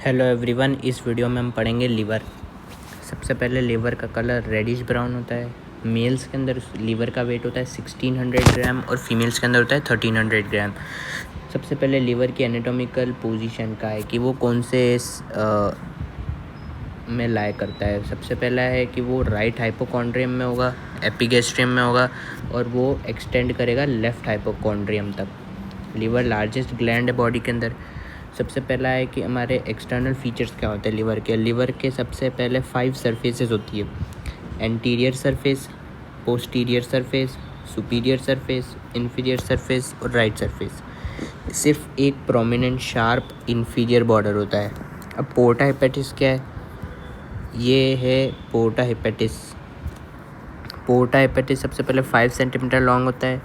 Hello everyone, इस video में हम पढ़ेंगे लीवर। सबसे पहले लीवर का कलर रेडिश ब्राउन होता है। मेल्स के अंदर लीवर का वेट होता है 1600 ग्राम और फीमेल्स के अंदर होता है 1300 ग्राम। सबसे पहले लीवर की एनाटॉमिकल पोजीशन का है कि वो कौन से में लाए करता है। सबसे पहला है कि वो राइट हाइपोकॉन्ड्रियम में होगा, एपिगैस्ट्रियम में होगा और वो एक्सटेंड करेगा लेफ्ट हाइपोकॉन्ड्रियम तक। लीवर लार्जेस्ट ग्लैंड है बॉडी के अंदर। सबसे पहला है कि हमारे एक्सटर्नल फीचर्स क्या होते हैं लीवर के सबसे पहले 5 सरफेसेस होती है। Anterior surface, posterior surface, superior surface, inferior surface और राइट सरफेस। सिर्फ एक प्रोमिनेंट शार्प इन्फीरियर बॉर्डर होता है। अब पोर्टा हेपेटिस क्या है? ये है पोर्टा हेपेटिस। पोर्टा हेपेटिस सबसे पहले 5 सेंटीमीटर लॉन्ग होता है।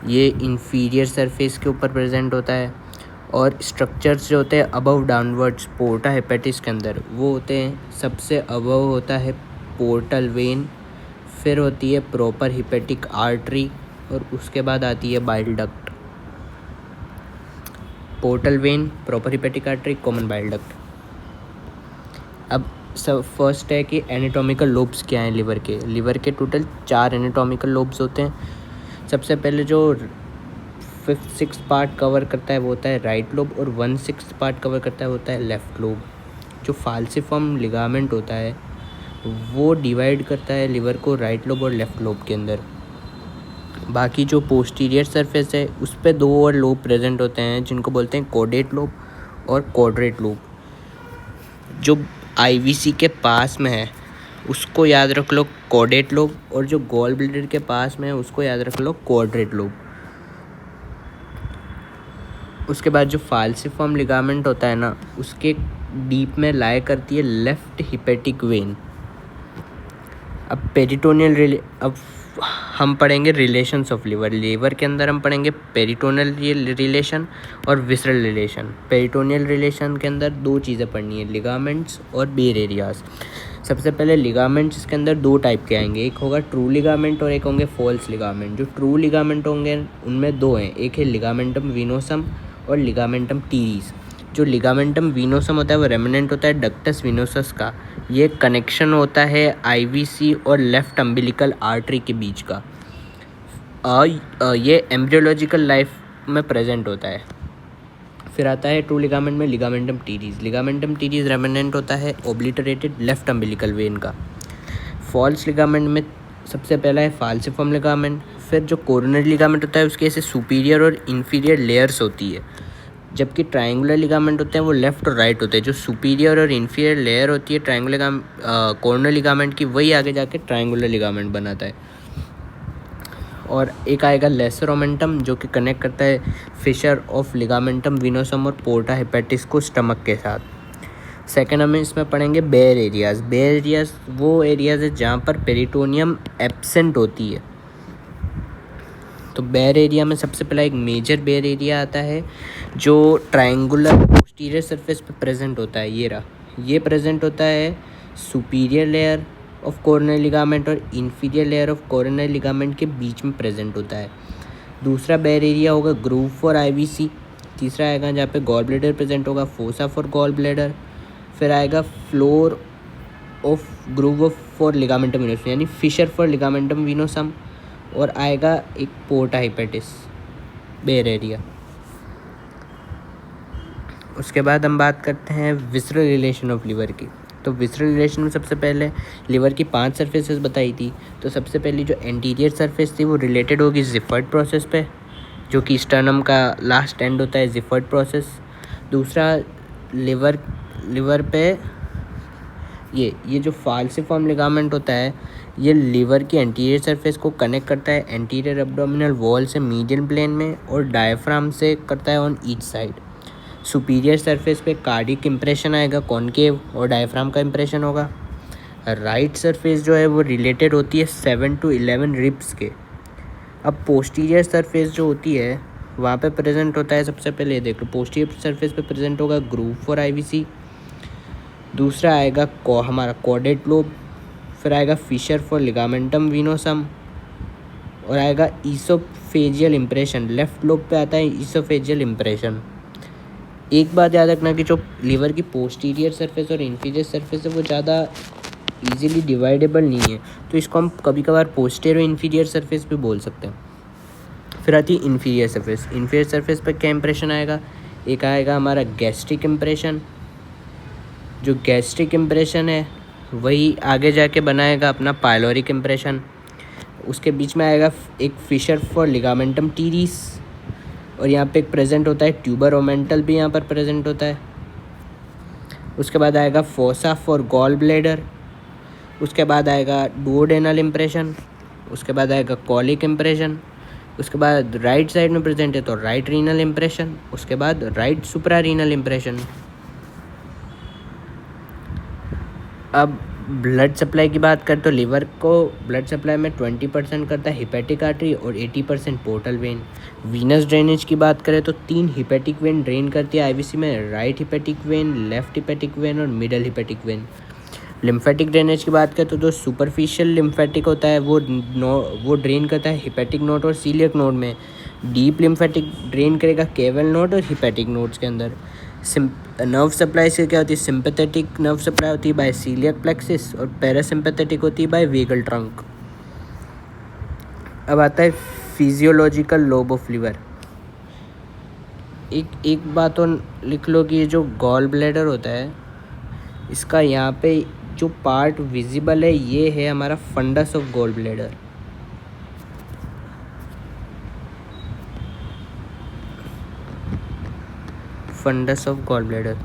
ये इन्फीरियर सरफेस के ऊपर प्रेजेंट होता है और स्ट्रक्चर्स जो होते हैं अबव डाउनवर्ड्स पोर्टा हेपेटिस के अंदर वो होते हैं। सबसे अबव होता है पोर्टल वेन, फिर होती है प्रॉपर हिपेटिक आर्टरी और उसके बाद आती है bile duct. Portal vein, proper hepatic artery, common bile duct. अब सब फर्स्ट है कि एनाटॉमिकल लोब्स क्या हैं लीवर के टोटल 4 एनाटॉमिकल लोब्स होते हैं। सबसे पहले जो 5/6 पार्ट कवर करता है वो होता है राइट लोब और 1/6 पार्ट कवर करता है वो होता है लेफ्ट लोब। जो फाल्सिफॉर्म लिगामेंट होता है वो डिवाइड करता है लीवर को राइट लोब और लेफ्ट लोब के अंदर। बाकी जो पोस्टीरियर सरफेस है उस पर 2 और लोब प्रेजेंट होते हैं जिनको बोलते हैं कोडेट लोब और क्वाड्रेट लोब। जो आईवीसी के पास में है उसको याद रख लो कोडेट लोब और जो गॉल ब्लैडर के पास में है उसको याद रख लो क्वाड्रेट लोब। उसके बाद जो फाल्सिफॉर्म लिगामेंट होता है ना उसके डीप में लाए करती है लेफ्ट हिपेटिक वेन। अब हम पढ़ेंगे रिलेशंस ऑफ लीवर के अंदर हम पढ़ेंगे पेरिटोनियल रिलेशन और विसरल रिलेशन। पेरिटोनियल रिलेशन के अंदर 2 चीज़ें पढ़नी है, लिगामेंट्स और बेर एरियाज। सबसे पहले लिगामेंट्स के अंदर 2 टाइप के आएंगे, एक होगा ट्रू लिगामेंट और एक होंगे फॉल्स लिगामेंट। जो ट्रू लिगामेंट होंगे उनमें 2 हैं, एक है लिगामेंटम विनोसम और लिगामेंटम टीरीज। जो लिगामेंटम विनोसम होता है वो रेमिनेंट होता है डक्टस विनोसस का। ये कनेक्शन होता है आईवीसी और लेफ्ट अम्बिलिकल आर्टरी के बीच का। ये एम्ब्रियोलॉजिकल लाइफ में प्रेजेंट होता है। फिर आता है ट्रू लिगामेंट में ligamentum teres. Ligamentum teres remnant होता है ओब्लिटरेटेड लेफ्ट अम्बिलिकल वेन का। फॉल्स लिगामेंट में सबसे पहला है फाल्सिफॉर्म लिगामेंट। फिर जो कोरोनरी लिगामेंट होता है उसके ऐसे सुपीरियर और इन्फीरियर लेयर्स होती है, जबकि ट्रायंगुलर लिगामेंट होते हैं वो लेफ़्ट और राइट होते हैं। जो सुपीरियर और इन्फीरियर लेयर होती है ट्रायंगुलर कोरोनर लिगामेंट की, वही आगे जाके ट्रायंगुलर लिगामेंट बनाता है। और एक आएगा लेसर ओमेंटम जो कि कनेक्ट करता है फिशर ऑफ लिगामेंटम विनोसम और पोर्टा हेपेटिस को स्टमक के साथ। सेकेंड हम इसमें पढ़ेंगे बेयर एरियाज। बेयर एरियाज वो एरियाज है जहाँ पर पेरिटोनियम एब्सेंट होती है। तो बेयर एरिया में सबसे पहला एक मेजर बेयर एरिया आता है जो ट्रायंगुलर पोस्टीरियर सरफेस पे प्रेजेंट होता है। ये प्रेजेंट होता है superior layer of coronary ligament और inferior layer of coronary ligament के बीच में प्रेजेंट होता है। दूसरा बेयर एरिया होगा ग्रूव फॉर आईवीसी। तीसरा आएगा जहाँ पे गॉल ब्लैडर प्रेजेंट होगा, फोसा फॉर गॉल ब्लैडर। फिर आएगा floor of groove for ligamentum venosum यानी फिशर फॉर लिगामेंटम विनोसम। और आएगा एक पोर्टा हेपेटिस बेयर एरिया। उसके बाद हम बात करते हैं विसरल रिलेशन ऑफ लीवर की। तो विसरल रिलेशन में सबसे पहले लीवर की 5 सरफेसेस बताई थी। तो सबसे पहली जो एंटीरियर सरफेस थी वो रिलेटेड होगी जिफर्ड प्रोसेस पे, जो कि स्टर्नम का लास्ट एंड होता है जिफर्ड प्रोसेस। दूसरा लिवर पे ये जो फाल्सिफॉर्म लिगामेंट होता है ये लीवर की एंटीरियर सरफेस को कनेक्ट करता है एंटीरियर एब्डोमिनल वॉल से मीडियन प्लेन में और डायफ्राम से करता है on each side. Superior surface पे कार्डिक इंप्रेशन आएगा, कॉनकेव और डायफ्राम का इंप्रेशन होगा। राइट सरफेस जो है वो रिलेटेड होती है 7 to 11 रिब्स के। अब पोस्टीरियर सरफेस जो होती है वहाँ पे प्रेजेंट होता है, सबसे पहले देख लो पोस्टीरियर सरफेस पे प्रेजेंट होगा ग्रूव फॉर आईवीसी। दूसरा आएगा हमारा कोडेट लोब। फिर आएगा फिशर फॉर लिगामेंटम विनोसम और आएगा ईसोफेजियल इंप्रेशन। लेफ्ट लोब पे आता है ईसोफेजियल इंप्रेशन। एक बात याद रखना कि जो लीवर की पोस्टीरियर सरफेस और इंफीरियर सरफेस है वो ज़्यादा इजीली डिवाइडेबल नहीं है, तो इसको हम कभी कभार पोस्टीरियर और इंफीरियर सरफेस भी बोल सकते हैं। फिर आती है इन्फीरियर सरफेस। इन्फीरियर सरफेस पर क्या इंप्रेशन आएगा, एक आएगा हमारा गैस्ट्रिक इंप्रेशन। जो गैस्ट्रिक इंप्रेशन है वही आगे जाके बनाएगा अपना पायलोरिक इंप्रेशन। उसके बीच में आएगा एक फिशर फॉर लिगामेंटम टीरीस, और यहाँ पे एक प्रेजेंट होता है ट्यूबर ओमेंटल भी यहाँ पर प्रेजेंट होता है। उसके बाद आएगा फोसा फॉर गॉल ब्लैडर। उसके बाद आएगा डुओडेनल इंप्रेशन। उसके बाद आएगा कॉलिक इंप्रेशन। उसके बाद राइट साइड में प्रेजेंट है तो राइट रीनल इंप्रेशन। उसके बाद राइट सुप्रा रीनल इंप्रेशन। अब ब्लड सप्लाई की बात करें तो लिवर को ब्लड सप्लाई में 20% करता है हिपैटिक आर्टरी और 80% पोर्टल वेन। वीनस ड्रेनेज की बात करें तो 3 हिपैटिक वेन ड्रेन करती है आईवीसी में, right hepatic vein, left hepatic vein और middle hepatic vein. Lymphatic drainage की बात करें तो जो सुपरफिशियल लिम्फेटिक होता है वो ड्रेन करता है हिपैटिक नोड और सीलियक नोड में। डीप लिम्फेटिक ड्रेन करेगा केवल नोड और हिपैटिक नोड्स के अंदर। नर्व सप्लाई से क्या होती है, सिंपैथेटिक नर्व सप्लाई होती है बाय सीलियक प्लेक्सिस और पैरासिम्पैथेटिक होती है बाय वेगल ट्रंक। अब आता है फिजियोलॉजिकल लोब ऑफ लिवर। एक बात और लिख लो कि ये जो गॉल ब्लैडर होता है इसका यहाँ पे जो पार्ट विजिबल है ये है हमारा fundus of gall bladder. Fundus of gall bladder.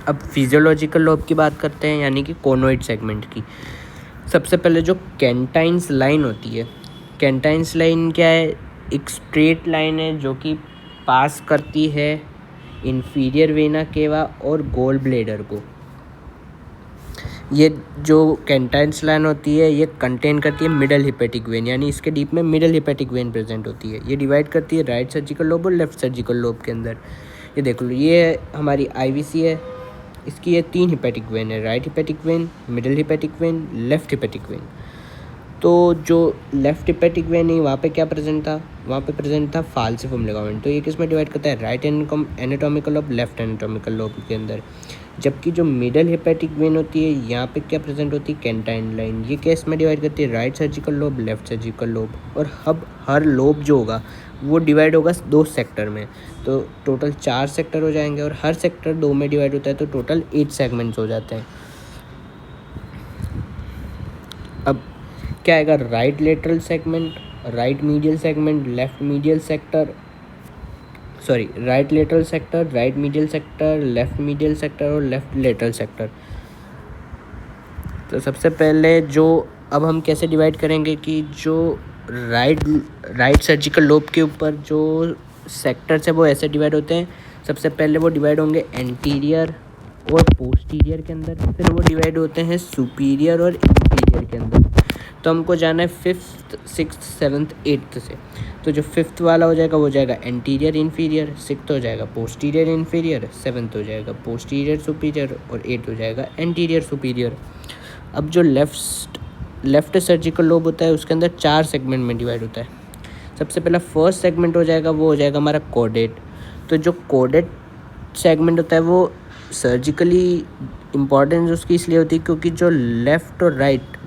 अब फिजियोलॉजिकल लोब की बात करते हैं यानी कि कोनोइड सेगमेंट की। सबसे पहले जो कैंटाइन्स लाइन होती है, कैंटाइन्स लाइन क्या है, एक स्ट्रेट लाइन है जो कि पास करती है इंफीरियर वेना केवा और गॉल ब्लैडर को। ये जो कैंटाइन्स लाइन होती है ये कंटेन करती है मिडल हिपैटिक वेन, यानी इसके डीप में मिडल हिपैटिक वेन प्रेजेंट होती है। ये डिवाइड करती है राइट सर्जिकल लोब और लेफ्ट सर्जिकल लोब के अंदर। ये देख लो, ये हमारी आईवीसी है, इसकी ये 3 हिपैटिक वेन है, right hepatic when, middle hepatic vein, left hepatic when. तो जो लेफ्ट हिपैटिक वेन है वहाँ पे क्या प्रेजेंट था, वहाँ पे प्रेजेंट था फाल्सिफॉर्म लिगामेंट। तो ये किस में डिवाइड करता है, right anatomical lobe, left anatomical lobe के अंदर। जबकि जो मिडल हिपैटिक वेन होती है यहाँ पे क्या प्रेजेंट होती है, कैंटाइन लाइन। ये केस में डिवाइड करती है right surgical lobe, left surgical lobe. और अब हर लोब जो होगा वो डिवाइड होगा 2 सेक्टर में, तो टोटल 4 सेक्टर हो जाएंगे और हर सेक्टर 2 में डिवाइड होता है तो टोटल 8 सेगमेंट्स हो जाते हैं। अब क्या आएगा, right lateral segment, right medial segment, left medial sector, sorry right lateral sector, right medial sector, left medial sector और लेफ्ट लेटरल सेक्टर। तो सबसे पहले जो अब हम कैसे डिवाइड करेंगे कि जो राइट सर्जिकल लोब के ऊपर जो सेक्टर्स है वो ऐसे डिवाइड होते हैं। सबसे पहले वो डिवाइड होंगे एंटीरियर और पोस्टीरियर के अंदर, फिर वो डिवाइड होते हैं सुपीरियर और इंफीरियर के अंदर। तो हमको जाना है 5th 6th 7th 8th से। तो जो 5th वाला हो जाएगा वो जाएगा एंटीरियर इन्फीरियर, 6th हो जाएगा पोस्टीरियर इन्फीरियर, 7th हो जाएगा पोस्टीरियर सुपीरियर और 8th हो जाएगा एंटीरियर सुपीरियर। अब जो लेफ्ट सर्जिकल लोब होता है उसके अंदर 4 सेगमेंट में डिवाइड होता है। सबसे पहला फर्स्ट सेगमेंट हो जाएगा वो हो जाएगा हमारा कोडेट। तो जो कोडेट सेगमेंट होता है वो सर्जिकली इम्पॉर्टेंस उसकी इसलिए होती है क्योंकि जो लेफ़्ट और राइट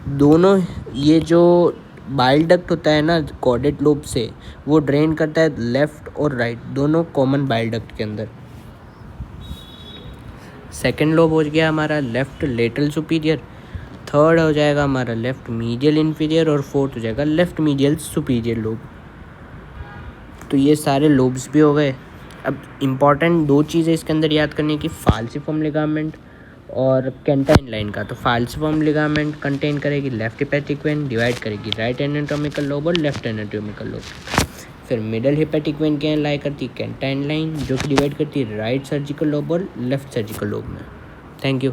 दोनों, ये जो बाइल डक्ट होता है ना कोडेट लोब से, वो ड्रेन करता है लेफ़्ट और राइट दोनों कॉमन बाइल डक्ट के अंदर। सेकेंड लोब हो गया हमारा लेफ़्ट लेटरल सुपीरियर, थर्ड हो जाएगा हमारा लेफ़्ट मीडियल इन्फीरियर और फोर्थ हो जाएगा लेफ़्ट मीडियल सुपीरियर लोब। तो ये सारे लोब्स भी हो गए। अब इम्पॉर्टेंट 2 चीज़ें इसके अंदर याद करने की, फाल्सिफॉर्म लिगामेंट और कैंटाइन लाइन का। तो फाल्सिफॉर्म लिगामेंट कंटेन करेगी लेफ्ट हिपैटिक वेन, डिवाइड करेगी राइट एनाटॉमिकल लोब और लेफ्ट एनाटॉमिकल लोब। फिर मिडल हिपैटिक वेन क्या लाई करती है, कैंटाइन लाइन, जो कि डिवाइड करती है राइट सर्जिकल लोब और लेफ्ट सर्जिकल लोब में। Thank you.